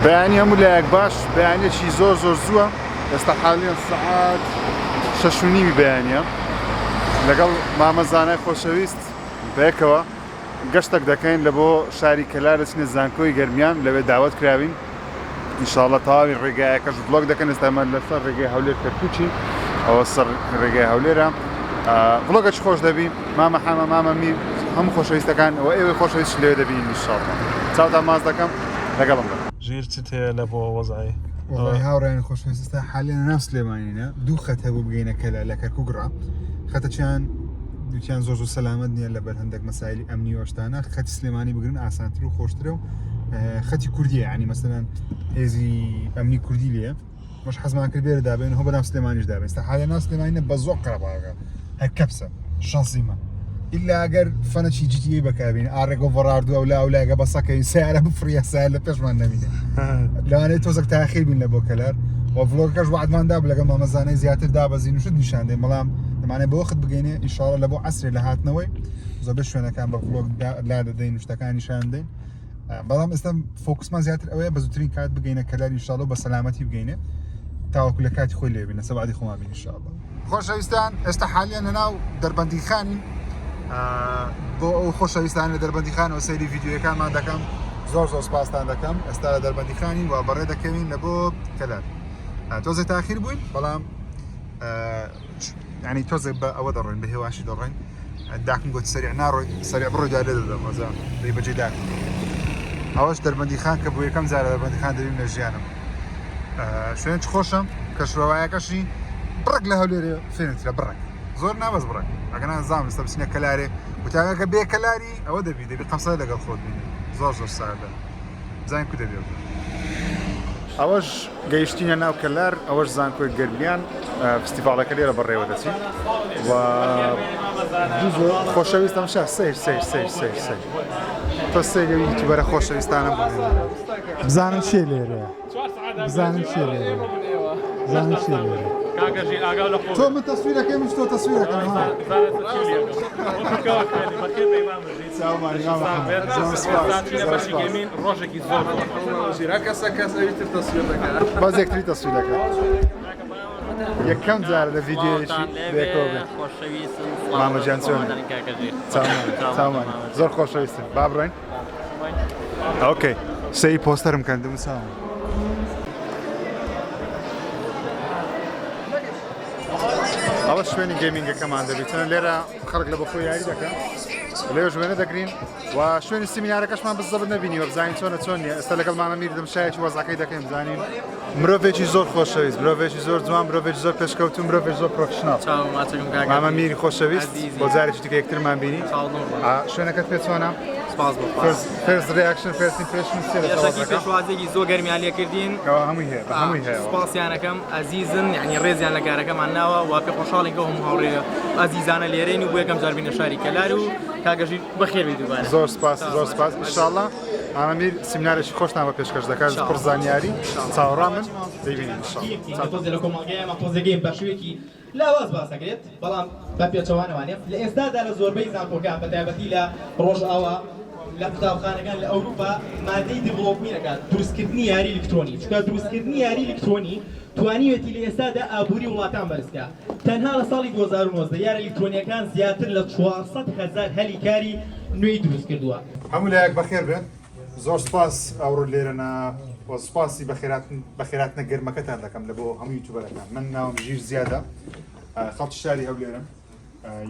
بەیانی هەموو لایەک باش بەیانێکی زۆر زووە ئێستا حالیان سەعات 6:30 بەیانیە لەگەڵ مامەزانای خۆشەویست بەیەکەوە گەشتێک دەکەین لە بۆ شاری کەلار دەچینە زانکۆی گەرمیان لەوێ داوەت کراوین ئینشاءڵڵا تەواوی ڕێگایەکەش بڵۆگ دەکەن ئێستامان لەسەر ڕێگای هەولێر کەرکووچی ئەوە سەر ڕێگای هەولێرە بڵۆگەش خۆش دەبی مامە حامە مامە می هەموو خۆشەویستەکان ئەوە ئێوەی خۆشەویست لێوێ دەبین ئینشاءڵڵا چاوتان ماز دەکەم لەگەڵم بە ژیر چت هەیە لە بۆ وەزعی وڵی هاوڕێن خۆشەویستە حالیان ناو سلێمانینە دوو خەت هەبوو بگەینە کەلا لە کەرکووگڕا خەتەچیان دوتیان زۆر سەلامەت نییە لەبەر هەندێک مەسایلی ئەمنی وەشتانە خەتی سلێمانی بگرن ئاسانتر و خۆشترە و خەتی کوردیە ینی مەسەلەن هێزی ئەمنی کوردی لێە مەش حەزمان کرد بێرە دابێن هەو بەناو سلێمانیش دابێن ئێستا حالیان ناو سلێمانینە بە زۆر قەرەباڵغا هەر کەپسە شانسیمە ئیلا ئەگەر فەنەکی جیتیە بەکاربین ئاڕێگە ڤەڕاردووە و لاولایگە بەسەکەی سیارە بفڕیە سایل لە پێشمان نەبینێ لەوانەیە تۆزێک تاخیر بین لە بۆ کەلار و ڤڵۆگەکەش وعدماندا بوو لەگەڵ مامەزانەی زیاتر دابەزین وشت نیشان دێ بەڵام دەمانێت بۆ وەخت بگەینێ ئینشاڵڵا لە بۆ عەسرێ لە هاتنەوەی زۆربەی شوێنەکان بە ڤڵۆگ لا دەدەین و شتەکان نیشان دەین بەڵام ئێستا فۆکسمان زیاتر ئەوەیە بە زووترین کات بگەینە کەلار ئینشاڵڵا بە سەلامەتی بگەینێ تاوەکو لە کاتی خۆی لێبینە سەبعادی خۆمان بین ئینشاڵڵا خۆشەویستان ئێستا حالیان لەناو دەربەندیخانی بۆ ئەو خۆشەویستان لە دەربەندیخانەوە سەیری ڤیدیۆیەکانمان دەکەم زۆر سپاسان دەکەم ئێستا لە دەربەندیخانی و بەڕێ دەکەوین لە بۆ کەلار تۆزێ تاخیر بووین بەڵام ینی تۆزێک بە ئەوە دەڕۆین بە هێواشی دەڕۆین داکم گوت سەریع ناڕۆی سەریع بڕۆی دارێ دەدەم مەزە دەی بەجێ داکم ئەوەش دەربەندیخان کە بۆ یەکەم جارە دەربەندیخان دەبیم لە ژیانم شوێنێک خۆشم کە شوێوایەکەشی بڕێک لە هەولێرێ فێنێترە بڕێک زۆر نابەز بڕێک ئەگەنا زام ئێستا بچینە کەلارێ وتاگەکە بێ کەلاری ئەوە دەبی قەمسە لەگەڵ خۆت بینی زۆر سادە بزانین کو دەبێت ئەوەش گەیشتینە ناو کەلار ئەوەش زانکۆی گەرمیان فستیڤالەکە لێرە بەڕێوە دەچین و خۆشەویستم شە سیر تۆ سێگەوی یوتیوبەرە خۆشەویستانم بزانم چێ لێرە تۆ من تەسویرەکەی من تۆ تەسویرەکەم ڕۆژێکی زۆر باز یەکتری تەسویرەکە یەکەم جارە لە ڤیدیۆیەکی بێکەوە بێت مامەجان چۆنە چاومان زۆر خۆشەویستم با بڕۆین ئۆکەی سەی پۆستەرم کەندم چاوم ئەوە شوێنی گەیمینگەکەمان دەبێتەوە لێرە خەڵک لە بەخۆی یاری دەکەن لێوە ژوێنە دەگرین و شوێنی سیمینارەکەشمان بزەبت نبینی وە بزانین چۆن نیە ئێستا لەگەڵ مامە میر دەمشایەکی وەزعەکەی دەکەین بزانین مرۆڤێکی زۆر خۆشەویست مرۆڤێکی زۆر جوان مرۆڤێکی زۆر پێشکەوتو مرۆڤێکی زۆر پرۆفشناڵ مامە میری خۆشەویست بۆ جارێکی دیکە یەکترمان بینی شوێنەکەت پێ چۆنە؟ First reaction, first impression پێشوازێکی زۆر گەرمیان لێ کردین هەمووی هەیە سپاسیانەکەم ئەزیزن یعنی ڕێزیان لە کارەکەمان ناوە و پێ خۆشحاڵین کە هەموو هاوڕێ ئەزیزانە لێرەین و بۆ یەکەم جار بینە شاری کەلار و کاگەژی بەخێر بێت دووبارە زۆر سپاس ئینشاءڵڵا مامەمیر سیمینارێکی خۆشتان بە پێشکەش دەکات پڕ زانیاری چاوەڕا من دەیبینین ئینشاءڵڵا لە کۆمەڵگەیە مەپۆزەگەی بەشوێکی لاواز باسەکرێت بەڵام بە پێچەوانەوانێت لە ئێستادا لە زۆربەی زانکۆکان بە تایبەتی لە ڕۆژئاوا لە قوتابخانەکان لە ئەوروپا مادەی دیڤڵۆپمینەکان دروستکردنی یاری ئلکترۆنی چونکە دروستکردنی یاری ئلکترۆنی توانیوێتی لە ئێستادا ئابووری وڵاتان بەرزکە تەنها لە ساڵی 2019 یارە ئلکترۆنیەکان زیاتر لە 400,000 هەلی کاری نوێی دروست کردووە هەموو لایەک بەخێر بێت زۆر سپاس ئەوڕۆ لێرەنا سپاسی بەخێراتنە گەرمەکەتان دەکەم لە بۆ هەموو یوتیوبەرەکان من ناوم ژیر زیادە خەڵکی شاری هەولێرم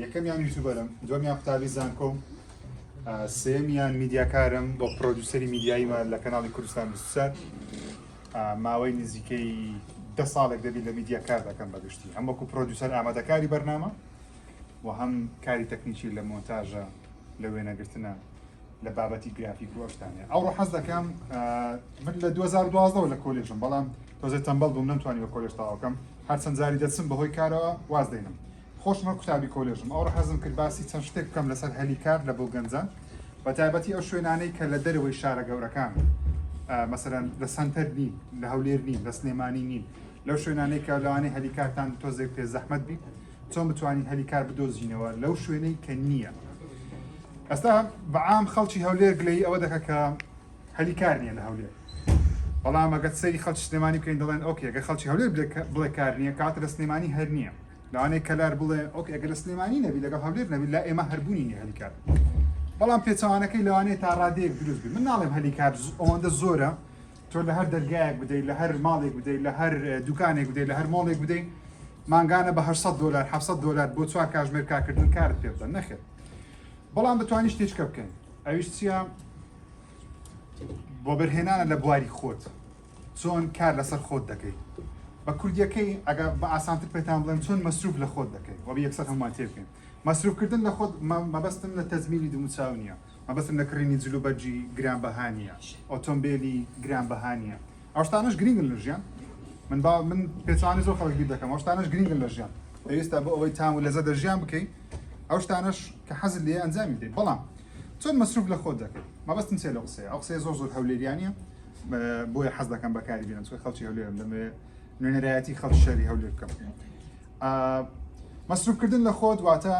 یەکەمیان یوتیوبەرم دووەمیان قوتابی زانکۆ سێمیان میدیاکارم بۆ پرۆدیوسەری میدیاییمە لە کەناڵی کوردستان 24 ماوەی نزیکەی 10 ساڵێک دەبی لە میدیا کار دەکەم بەگشتی هەم وەکو پرۆدیوسەر ئامادەکاری بەرنامە و هەم کاری تەکنیکی لە مۆنتاژە لە وێنەگرتنە لە بابەتی گرافیک و ئەوشتانە ئەوڕۆ حەز دەکەم من لە 2012 لە کۆلێژم بەڵام تۆزێ تەمبەڵ بووم نەمتوانی بە کۆلێژ تاواکەم هەرچەند جاری دەچم بەهۆی کارەوە واز دێنم خۆشمە کوتابی کۆلێژم ئەوڕۆ حەزم کرد باسی چەند شتێک بکەم لەسەر هەلی کار لە بۆ گەنجان بە تایبەتی ئەو شوێنانەی کە لە دەرەوەی شارە گەورەکان مەسەرەن لە سەنتەر نین لە هەولێر نین لە سلێمانی نین لەو شوێنانەی کە لەوانەی هەلیکارتان تۆزێک پێ زەحمەت بیت چۆن بتوانین هەلیکار بدۆزینەوە لەو شوێنەی کە نییە ئەستا بەعام خەڵکی هەولێر گلەی ئەوە دەکە کە هەلیکار نییە لە هەولێر بەڵام ئەگەر سەیری خەڵکی سلێمانی بکەین دەڵێن ئۆکێ ئەگەر خەڵکی هەولێر بڵێ کار نییە کاتە لە سلێمانی هەر نییە لەوانەیە کەلار بڵێ ئۆکێ ئەگەر لە سلێمانی نەبی لەگەڵ هەولێر نەبی لا ئێمە هەربوونی نیە هەلیکار بەڵام پێچەوانەکەی لەوانەیە تا ڕادەیەک دروست بێت من ناڵێم هەلیکار ئەوەندە زۆرە تۆ لە هەر دەرگایەک بدەیت لە هەر ماڵێک بدەیت لە هەر دوکانێک بدەیت لە هەر ماڵێک بدەیت مانگانە بە $800 $700 بۆ چوار کاتژمێر کارکردن کارت پێ بدەن نەخێت بەڵام دەتوانانی شتێککە بکەین ئەویش چیە بۆ بەرهێنانە لە بواری خۆت چۆن کار لەسەر خۆت دەکەیت بە کوردیەکەی ئەگە بە ئاسانتر پێتان بڵێن چۆن مەسروف لە خۆت دەکەیت وە یەکسەر هەمووان تێ بکەین مەسروفکردن لە خۆت مەبەستم لە تەزمینی دوومچاو نییە مەبەستم لە کڕینی جلوبەرجی گرانبەهانیە ئۆتۆمبیلی گرانبەهانیە ئەو شتانەش گرنگن لە ژیان من پێچوانی زۆر خەڵک بیر دەکەم ئەو شتانەش گرنگن لە ژیان پێویستە بۆ ئەوەی تام و لەزە دەژیان بکەیت ئەو شتانەش کە حەزت لێ ئەنجامی بدەیت بەڵام چۆن مەسروف لە خۆت دەکەیت مەبەستم چێ لە قسەیە ئەو قسەیە زۆر هەولێریانە بۆیە حەز دەکەم بەکاری بێنم چۆن خەڵکی هەولێرم دەمەوێت نوێنەرایەتی خەڵکی شەری هەولێر بکەم مەسروفکردن لە خۆت واتە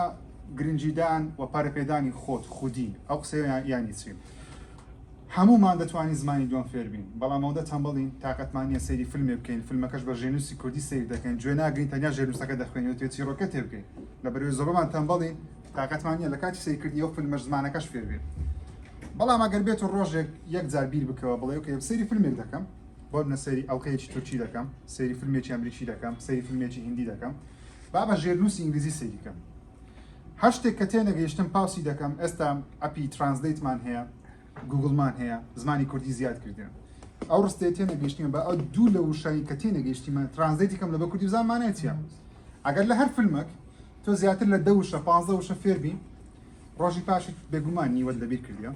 گرنجیدان و پارەپێدانی خۆت خودی ئەو قسەیە یانی چی هەمومان دەتوانین زمانی دوم فێر بین بەڵام ئەوەندە تەمبەڵین تااقەتمانە سەیری فیلمێ بکەین فیلمەکەش بە ژێنووسی کوردی سیر دەکەین گوێ ناگرین تەنیا ژێنووسەکە دەخوێنێت توێ چیرۆکە تێ بکەین لە بەروێ زۆرمان تەمبەڵین تااقەتمانە لە کاتی سیرکردی ئەو فیلمەش زمانەکەش فێر بێت بەڵام ئەگەر بێت و ڕۆژێک یەک جار بیر بکەوە بڵێ کە سەیری فیلمێک دەکەم بۆ بنە سەیری ئەڵقەیەکی تورکی دەکەم سەیری فیلمێکی ئەمریکی دەکەم سەیری فیلمێکی هیندی دەکەم با بە ژێرنووسی ئینگلیزی سەیریکەم هەر شتێک کە تێنەگەیشتم پاوسی دەکەم ئێستا ئەپی ترانسلیتمان هەیە گوگڵمان هەیە زمانی کوردی زیاد کردن ئەو ڕستێ تێنەگەیشتیمە بە ئەو دوو لە وشایی کە تێنەگەیشتیمە ترانسلیتی کەم لە بە کوردی زانمانەیە چیە ئەگەر لە هەر فیلمێک تۆ زیاتر لە 10 وشە 15 وشە فێر بی ڕۆژی پاشی بێگومان نیوەت لەبیر کردیە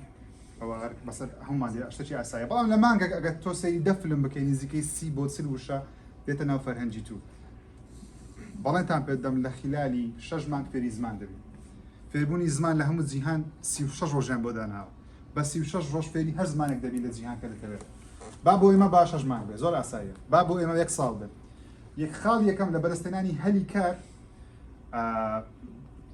ئەوە بەسەر هەمومان شتێکی ئاساییە بەڵام لە مانگێک ئەگەر تۆ سەیری 10 فیلم بکەی نزیکەی 30 بۆ 40 وشە دێتە ناو فەرهەنگی تو بەڵێنتان پێ دەم لە خلالی 6 مانگ فێری زمان دەبێت فێربوونی زمان لە هەموو جیهان 36 ڕۆژیان بۆ داناوە بە 36 ڕۆژ فێری هەر زمانێک دەبی لە جیهان کە دەکەوێت با بۆ ئێمە با 6 مانگ بێت زۆر ئاساییە با بۆ ئێمە 1 ساڵ بێت یەک خاڵ یەکەم لە بەرزتێنانی هەلی کار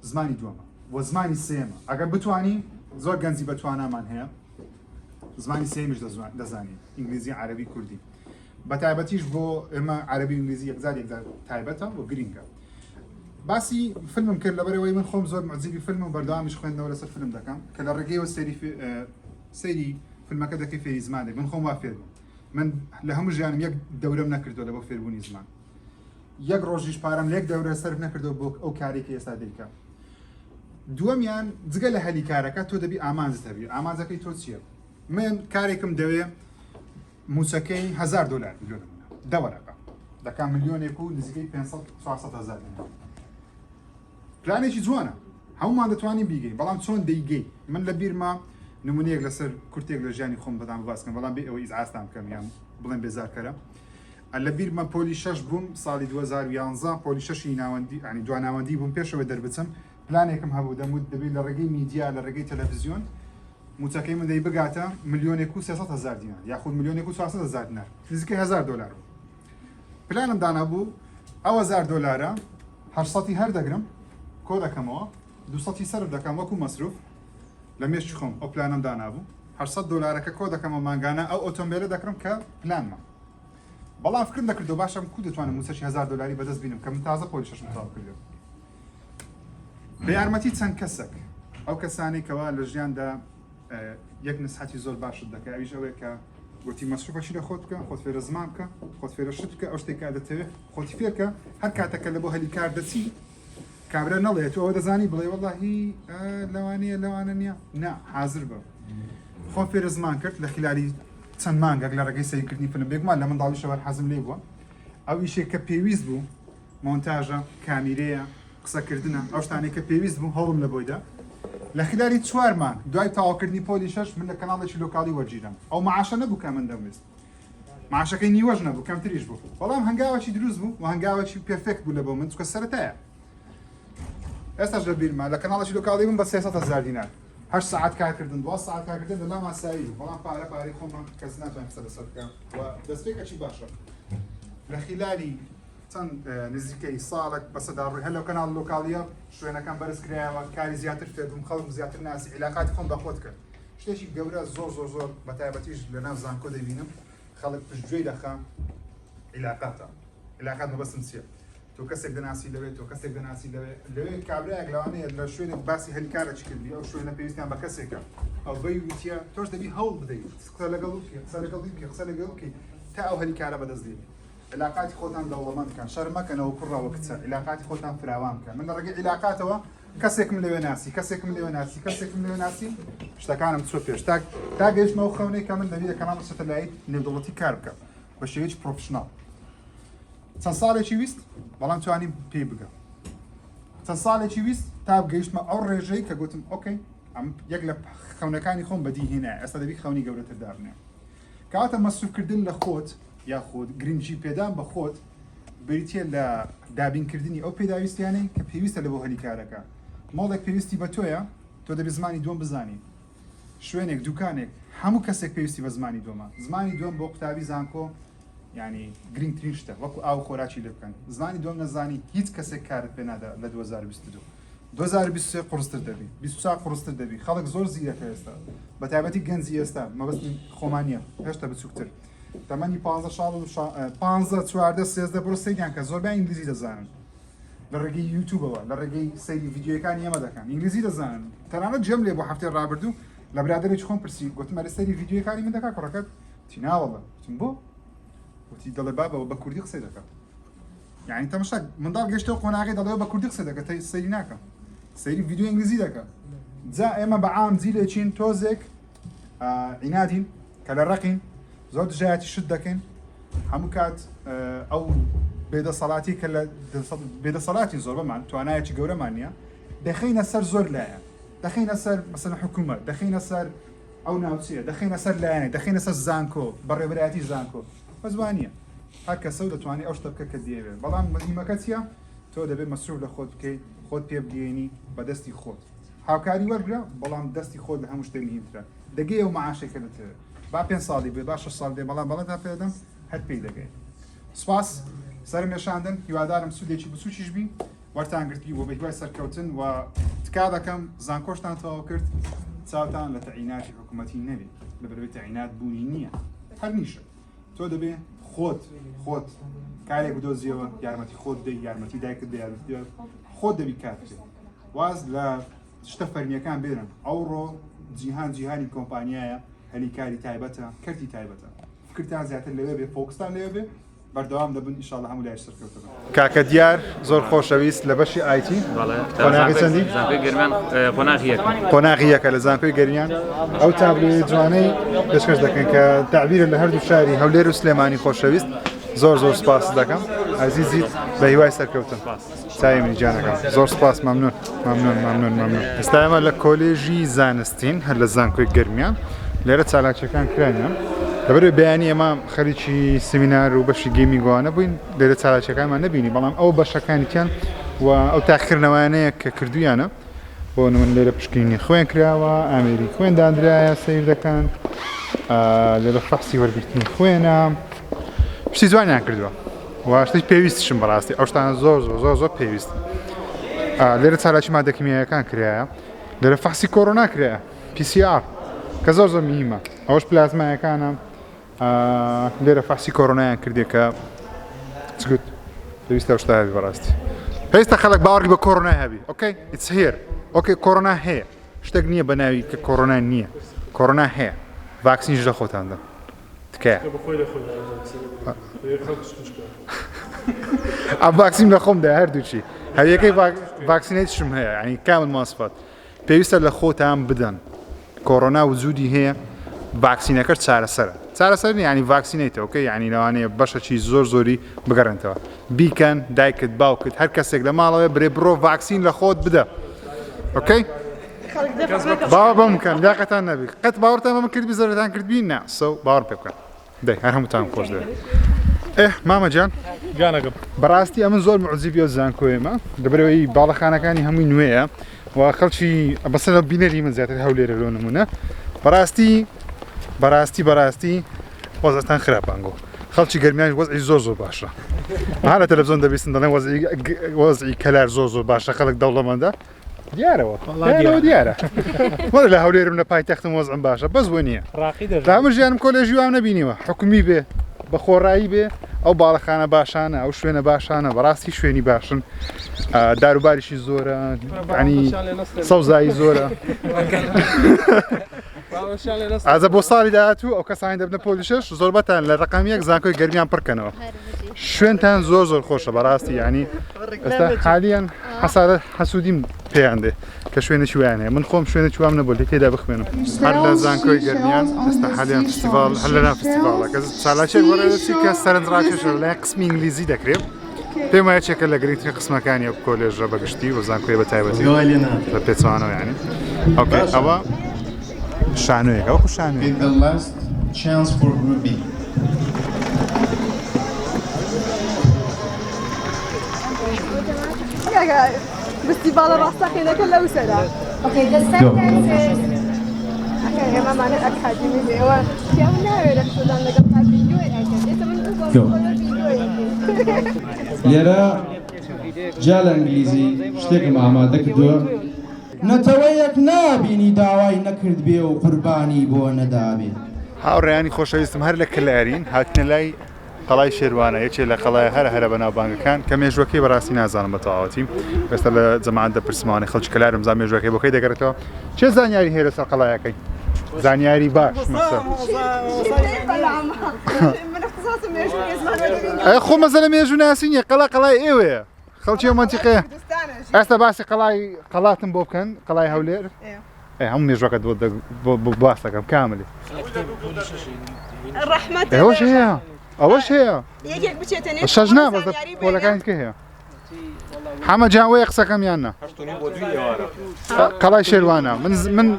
زمانی دووەمە بۆ زمانی سێمە ئەگەر بتوانی زۆر گەنجی بەتوانامان هەیە زمانی سێمیش دەزانی ئینگلیزی عەرەبی کوردی بە تایبەتیش بۆ ئێمە عەرەبی ئینگلیزی یەکجار تایبەتە بۆ گرینگە باسی فیلمم کرد لەبەرەوەی من خۆم زۆر معجبی فیلم و بەردەوامیش خوێندنەوە لەسەر فیلم دەکەم کە لە ڕێگەیەوە سەیری فیلمەکە دەکەی فێری زمان دێک من خۆم وا فێر بووم من لە هەموو ژیانم یەک دەورەم نەکردو لە بۆ فێربوونی زمان یەک ڕۆژیش پارەم لە یەک دەورە سەرف نەکردو بۆ ئەو کارێکی ئێستا دەیکە دووەمیان جگە لە هەلی کارەکە تۆ دەبی ئامانجت هەبی ئامانجەکەی تۆ چییە من کارێکم دەوێ موچەکەی $1000 دەوەرەکە دەکا ملیۆنێک و نزیکەی 500-400,000 پلانێکی جوانە هەمومان دەتوانین بیگەین بەڵام چۆن دەیگەی من لە بیرما نمونەیەک لەسەر کورتێک لە ژیانی خۆم بەدام باسکەم بەڵام بێ ئەوەی ئیزعاستان بکەم یان بڵێن بێزارکەرە لە بیرما پۆلی 6 بووم ساڵی 2011 پۆلی 6 ناوەندی ینی دواناوەندی بووم پێشەوە دەربچم پلانێکم هەبوو دەموت دەبێت لە ڕێگەی میدیا لە ڕێگەی تەلەڤیزیۆن موچەکەی من دەی بگاتە $1,300,000 یاخود $1,400,000 نزیکەی $1,000 پلانم دانا بوو ئەو $1,000 800 هەر دەگرم کۆ دەکەمەوە 200 سەرف دەکەم وەکو مەسروف لە مێشتی خۆم ئەو پلانم دانابوو $800 کۆ دەکەمە مانگانە ئەو ئۆتۆمبیلە دەکڕم کە پلانمە بەڵام فکرم دەکردو باشم کو دەتوانم موچەشی $1,000 بەدەست بینم کە من تازە پۆلی 6 تاو کردو بە یارمەتی چەند کەسێک ئەو کەسانی کەوا لە ژیاندا یەک نسحەتی زۆر باشت دەکە ئەویش ئەوەیە کە گوتی مەسروفەشی لە خۆت بکە خۆت فێرە زمان بکە خۆت فێرە شت بکە ئەو شتێکا دەتەوێت خۆتی فێرکە هەر کاتەکە لە بۆ هەلی کار دەچی کابرا نەڵێت ئەوە دەزانی بڵێ وەڵاهی لەوانەیە لەوانە نییە نا حازر بە خۆ فێرە زمان کرد لە خلالی چەند مانگێک لە ڕێگەی سەیرکردنی فیلم بێگومان لە منداڵیشەوە حەزم لێ بووە ئەو ئیشێک کە پێویست بوو مۆنتاژە کامیرەیە قسەکردنە ئەو شتانێک کە پێویست بوو هەوڵم لە بۆیدا لە خلالی 4 مانگ دوای تاواکردنی پۆلی 6 من لە کەناڵێکی لۆکاڵی وەرگیرم ئەو معاشە نەبوو کە من دەمویست معاشەکەی نیوەژ نەبوو کەمتریش بوو بەڵام هەنگاوەکی دروست بوو و هەنگاوەکی پێرفێکت بوو لە بۆ من چکە سەرەتایە ئێستاش لە بیرما لە کەناڵێکی لۆکاڵی بووم بە $300,000 8 ساعت کارکردن 2 ساعت کارکردن لەلا ماسایی بەڵام پارەی خۆمان کەس ناتوانێت قسە لەسەر بکەم و دەستپێکێکی باشە لە خلالی چەند نزیکەی ساڵێک بەسەداڕووی هەر لەو کەناڵ لۆکاڵیە شوێنەکان بەرز کرایەوە کاری زیاتر فێربووم خەڵک زیاتر ناسی عیلاقاتی خۆم بەخۆت کرد شتێکی گەورە زۆر بە تایبەتیش لە ناو زانکۆ دەبینم خەڵک پشتگوێی دەخە عیلاقات مەبەستم چییە تۆ کەسێک دەناسی لەوێت تۆ کەسێک دەناسی لەوێت کابراایەک لەوانەیە لە شوێنێک باسی هەلیکارێکی کردی ئەو شوێنە پێویستیان بە کەسێکە ئەو بەی وتیە تۆش دەبی هەوڵ بدەیت قسە لەگەڵ بکەی قسە لەگەڵ بکەی تا ئەو هەلیکارە بەدەستدێنی علاقاتی خۆتان دەوڵەمەند بکەن شەڕ مەکەنەوە کوڕەوە کچە علاقاتی خۆتان فراوان بکەن من لە ڕێگەی علاقاتەوە کەسێکم لەوێ ناسی شتەکانم چۆ پێش تا گەیشتمەوە خەونەی کە من دەبی دەکەم سەتەلایت نێودەوڵەتی کار بکەم بە شێوەیەکی پرۆفشناڵ چەند ساڵێکی ویست بەڵام توانیم پێی بگەم چەند ساڵێکی ویست تا گەیشتمە ئەو ڕێژەی کە گوتم ئۆکەی ئەم یەک لە خەونەکانی خۆم بەدیهێنایە ئێستا دەبی خەونی گەورەتر دابنێ کەواتە مەسروفکردن لە خۆت یاخۆت گرنگجی پێدان بە خۆت بریتە لە دابینکردنی ئەو پێداویستیانەی کە پێویستە لە بۆ هەلیکارەکە ماڵێک پێویستی بە تۆیە تۆ دەبێت زمانی دووەم بزانی شوێنێک دوکانێک هەموو کەسێک پێویستی بە زمانی دووەمە زمانی دووەم بۆ قوتابی زانکۆ ینی گرنگترین شتە وەکو ئاو خۆراکی لێ بکەن زمانی دووەم نەزانی هیچ کەسێک کارت پێ نادا لە 2022 2023 قورستر دەبی 24 قورستر دەبی خەڵک زۆر زیرەکە ئێستا بە تایبەتی گەنجی ئێستا مەبەستی خۆمانیە هێشتا بچووکتر تەمەنی 15 14 13 بۆ سەیریان کە زۆربیان ئینگلیزی دەزانن لە ڕێگەی یوتیوبەوە لە ڕێگەی سەیری ڤیدیۆیەکانی ئێمە دەکەن ئینگلیزی دەزانن تەنانەت جێم لێ بۆ هەفتەی ڕابردوو لە برادێکی خۆم پرسی گوتم ئەرێ سەیری ڤیدیۆیەکانی من دەکات کوڕەکەت تی ناوەڵە وتم بۆ وتی دەڵێ بابەوە بە کوردی قسەی دەکات یعنی تەماشا منداڵ گەشتەوە قۆناغی دەڵێەوە بە کوردی قسەی دەکات سەیری ناکەم سەیری ڤیدیۆ ئینگلیزی دەکات جا ئێمە بە عام جیلێکین تۆزێک عینادین کە لە ڕقین زۆر دژایەتی شت دەکەین هەموو کات ئەو بێدەسەڵاتی کە لە بێدەسەڵاتی زۆر بەمان توانایەکی گەورەمان نییە دەخینە سەر زۆر لایەن دەخینە سەر مەسەلەن حکوومەت دەخینە سەر ئەو ناوچیە دەخینە سەر لایەنێک دەخینە سەر زانکۆ بەڕێوەبەرایەتی زانکۆ بەزوانیە هەر کەسە و دەتوانێت ئەو شتە بکە کە دەیەوێت بەڵام مەهمەکە چییە تۆ دەبێت مەسروف لە خۆت بکەیت خۆت پێ بگەێنی بە دەستی خۆت هاوکاری وەرگرە بەڵام دەستی خۆت لە هەموو شتێک مهمترە دەگەی ئەو مەعاشێکە دەتەوێت با 5 ساڵی بێ با 6 ساڵ دێ بەڵام بەڵێنتا پێدەم هەر پێی دەگەیت سوپاس سەرم مێشاندن هیوادارم سوودێکی بچووکیش بی وەرتان گرتی بۆ بەهیوای سەرکەوتن و تکا دەکەم زانکۆشتان تەواو کرد چاوتان لە تەعیناتی حکوومەتی نەبێت لەبەرەوەی تەعینات بوونی نییە هەر نیشە تۆ دەبێ خۆت کارێک بدۆزیەوە یارمەتی خۆت دەی یارمەتی دایکت دە یارمەتی خۆت دەبی کار بکەیت واز لە شتە فەرمیەکان بێرن ئەوڕۆ جیهانی کۆمپانیایە هەلیکاری تایبەتە کەرتی تایبەتە فکرتان زیاتر لەوێ بێ فۆکسستان لێ بێ بەردەوام دەبن ئینشاءالله هەموو لای سەرکەوتنەوە کاکە دیار زۆر خۆشەویست لە بەشی ئایتی قۆناغی چەندی قۆناغی یەکە لە زانکۆی گەرمیان ئەو تابلۆی جوانەی پێشکەش دەکەن کە تعبیرە لە هەردوو شاری هەولێر و سلێمانی خۆشەویست زۆر سپاس دەکەم عزیزیت بە هیوای سەرکەوتن چای منی جانەکەم زۆر سپاس مەمنون ئێستا ئێمە لە کۆلێژی زانستین هەر لە زانکۆی گەرمیان لێرە چالاکیەکان کرانیان لەبەرەوەی بەیانی ئێمە خەریکی سمینار و بەشی گەیمی گوانە بووین لێرە چالاکیەکانمان نەبینی بەڵام ئەو بەشەکانیان و ئەو تاخیرنەوەیانەیە کە کردویانە بۆ من لێرە پشکنینی خوێن کراوە ئامێری خوێن دانرایە سیر دەکەن لێرە فەحسی وەرگرتنی خوێنە پشتی جوانیان کردووە و شتێک پێویستشم بەڕاستی ئەو شتانە زۆر پێویست لێرە چالاکی مادەکیمیاییەکان کرایە لێرە فەحسی کۆڕۆنا کرایە PCR کە زۆر میهمە ئەوەش پلازمایەکانە لێرە فەحسی کۆڕۆنایان کردێ کە چگوت پێویستە ئەو شتە هەبی بەڕاستی پێویستە خەڵک باوەڕی بە کۆڕۆنا هەبی ئۆکەی ئیتس هیر ئۆکەی کۆڕۆنا هەیە شتێک نییە بە ناوی کە کۆڕۆنا نییە کۆڕۆنا هەیە ڤاکسینش لە خۆتاندا تکایە ئەم ڤاکسین لە خۆمدا هەردووچی هەریەکەی ڤاکسینێتیشم هەیە ینی کامل ماسفات پێویستە لە خۆتان بدەن کۆڕۆنا وجودی هەیە ڤاکسینەکە چارەسەر ینی ڤاکسینیتە ئۆکەی ینی لەوانەیە بەشەکی زۆری بگەڕێنەوە بیکەن دایکت باوکت هەر کەسێک لە ماڵەوە برێ بڕۆ ڤاکسین لە خۆت بدە ئۆکەی باوە بەم بکەن لاقەتان نەبی قەت باوەڕتان بەمە کردبی زەرتان کردبی نا سەو باوەڕ پێ بکەن دەی هەر هەمووتان خۆش دەوێت مامە جان بەڕاستی ئەمن زۆر معجزیبی و زانکۆیمە لەبەرەوەی باڵەخانەکانی هەمووی نوێیە و خەڵکی بەسەر بینەری من زیاتر هەولێرە لۆ نمونە بەڕاستی وەزەتان خراپانگۆ خەڵکی گەرمیان وەزعی زۆر باشە هەر لە تەلەڤیزۆن دەبیستن دەڵێن وەزعی کەلار زۆر باشە خەڵک دەوڵەمەندە دیارەوە دیارە وەرە لە هەولێرم لە پایتەختم وەزعم باشە بەس بۆ نییە دامر ژیانم کۆلێژی وام نەبینیوە حکومی بێ بە خۆڕایی بێ ئەو باڵەخانە باشانە ئەو شوێنە باشانە بەڕاستی شوێنی باشن داروباریشی زۆرە ینی سەوزایی زۆرە ئازە بۆ ساڵی داهاتوو ئەو کەسانی دەبنە پۆلیشش زۆربەتان لە ڕقەمیەک زانکۆی گەرمیان پڕکەنەوە شوێنتان زۆر خۆشە بەڕاستی ینی ئێستا حالیان حەسوودیم پێیان دێ کە شوێنێکی ویان هەیە من خۆم شوێنێکی وام نەبوو لە تێدا بخوێنم هەر لە زانکۆی گەرمیان ئێستا حالیان فستیڤاڵ هەر لەنا فستیڤاڵە کە ساڵاچێک وەرەدەچی کە سەرنجڕاکێشە لە قسمی ئینگلیزی دەکرێت پێم وایە چێکە لە گرنگترین قسمەکانی کۆلێژە بەگشتی و زانکۆی بە تایبەتی لە پێچوانەوە ینی ئەوە شانوەیەک ئەوکو شانوێ فستیڤالە ڕاستەقینەکە لەو سەرا مامانە ئەکادمی بێەوە پیاو ناوێرە شدان لەگەڵ تا ڤیدیۆی ئەکەێتە من لێرە جا لە ئەنگلیزی شتێکم ئامادە کردووە نەتەوەیەک نابینی داوای نەکرد بێ و قوربانی بۆ نەدابێ هاوڕێیانی خۆشەویستم هەر لە کلارین هاتنە لای قەڵای شێروانە یەکێ لە قەڵای هەرە بەناوبانگەکان کە مێژوەکەی بەڕاستی نازانم بە تەواوەتی ئێستا لە جەماعەت دەپرسمانەی خەڵکی کلارم زان مێژوەکەی بۆکەی دەگەڕێتەوە چێ زانیاری هەیە لەسەر قەڵایەکەی زانیاری باش خۆ مەزە لە مێژوو ناسی نیە قەڵای ئێوەیە خەڵکی منتیقەیە ئێستا باسی قەڵاتم بۆ بکەن قەڵای هەولێر هەموو مێژوەکەت بۆ باس دەکەم کاملی ئەوەش هەیە ئەوەش هەیە شەژنا بەس پۆلەکانت کە هەیە حەمە جاوەیە قسەکەمیان نا قەڵای شێروانە من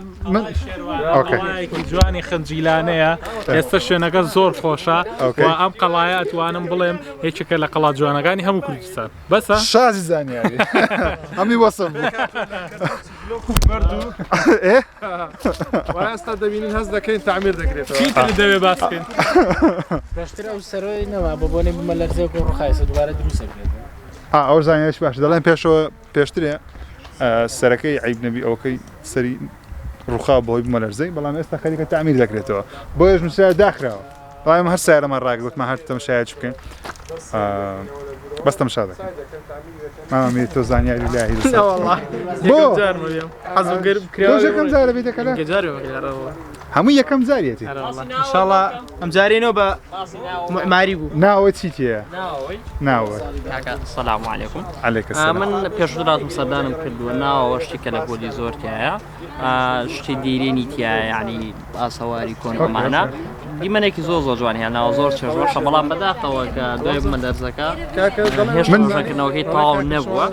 جوانی خنجیلانەیە ئێستا شوێنەکە زۆر خۆشە و ئەم قەڵایە ئەتوانم بڵێم هیچێکە لە قەڵا جوانەکانی هەموو کوردستان بەسە شازی زانیاری هەمی وەسم ئێستا دەبینین هەست دەکەین تعمیر دەکرێتەوە دەوێ باسکەین باشتر ئەو سەرۆی نەما بۆ بۆنێ بمە لەرزەیەک و ڕووخایسە دوبارە دروست دەکرێت ئەو زانیاریش باش دەڵێن پێشەوە پێشترێ سەرەکەی عیب نەبی ئەوکەی سەری ڕووخا بەهۆی بمە لەرزەی بەڵام ئێستا خەریکە تعمیر دەکرێتەوە بۆیەش نووسرا داخراوە بەڵام هەر سایرەمان ڕاگرتمان هەر تەماشایەک بکەین بەس تەماشا دەکەین مامەمی تۆ زانیاری لای بۆ یەکەم جارە بێت دەکەلا هەموو یەکەم جاریەتی ئینشاڵڵا ئەم جارێنەوە بە معماری بوو ناوە چیتیە ناوە سلام علیکم علیکم السلام من پێشدراتم سەردانم کردووە ناوە شتێکە لە بۆلی زۆر تایە شتی دیرێنی تایە یعنی ئاسەواری کۆنمانە دیمەنێکی زۆر جوانی هەیە ناوە زۆر چێژوەشە بەڵام بەداخەوە کە دوای بمە دەرزەکە هێشتاکردنەوەکەی تاو نەبووە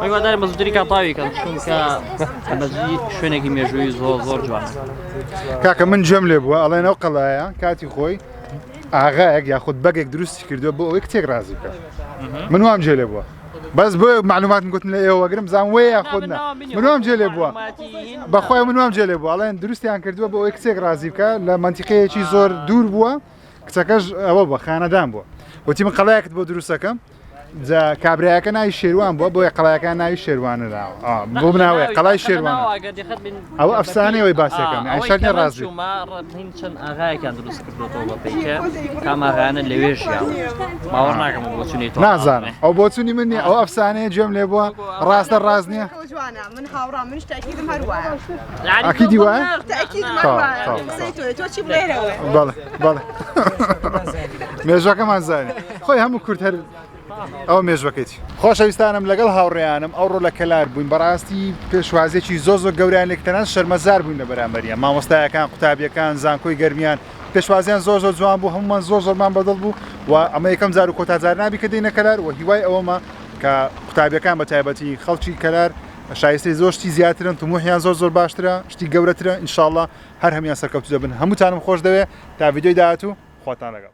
هیوادارم بە زودری کاتاوی کەم چونکە بەزی شوێنێکی مێژووی زۆر جوانە کاکە من جێم لێ بووە ئەڵێن ئەو قەڵایە کاتی خۆی ئاغایەک یاخود بەگێک دروستی کردووە بۆ ئەوەی کتێک رازی بکە من وام جێ لێ بووە بەس بۆ معلوماتم گوتن لە ئێوە وەگرم زان وێ یاخودنا من وام جێ لێ بووە بەخۆی من وام جێ لێ بووە ئەڵێن دروستیان کردووە بۆ ئەوەی کتێک رازی بکە لە منتیقەیەکی زۆر دوور بووە کچەکەش ئەوە بووە خانەدان بووە وتی من قەڵایەکت بۆ دروستەکەم کابراایەکە ناوی شێروان بووە بۆیە قەڵایەکان ناوی شێروانەداوە بۆ بناوێ قەڵای شێروان ئەوە ئەفسانەوەی باسیەکەم ئەشارنی ڕازی چەند ئاغایەکیان دروست کردوەوە بە پێیکە کام ئاغایانە لەوێ ژیاوە باوەڕ ناکەم بۆ چونی تۆ نازانم ئەو بۆ چونی من نییە ئەو ئەفسانەیە جێم لێ بووە ڕاستە ڕاز نییە من هاوڕام منش تاکیدم هەروایە ئەکیدی وایە تۆ چی بڵێرەوە بەڵێ مێژوەکەمان زانێ خۆی هەموو کورد هەر ئەو مێژوەکەیتی خۆشەویستانم لەگەڵ هاوڕێیانم ئەوڕۆ لە کەلار بووین بەڕاستی پێشوازێکی زۆر گەوریان لێکتەنان شەرمەزار بووین لە بەرامبەریان مامۆستایەکان قوتابیەکان زانکۆی گەرمیان پێشوازیان زۆر جوان بوو هەمومان زۆرمان بەدڵ بوو و ئەمە یەکەم جار و کۆتاجار نابی کە دێنە کەلار و هیوای ئەوەمە کە قوتابیەکان بە تایبەتی خەڵکی کەلار شایستەی زۆر شتی زیاترن تومۆحیان زۆر باشترە شتی گەورەترە ئینشاءڵڵا هەر هەمیان سەرکەوتو دەبن هەمووتانم خۆش دەوێ تا ڤیدیۆی داهاتوو خواتان لەگەڵ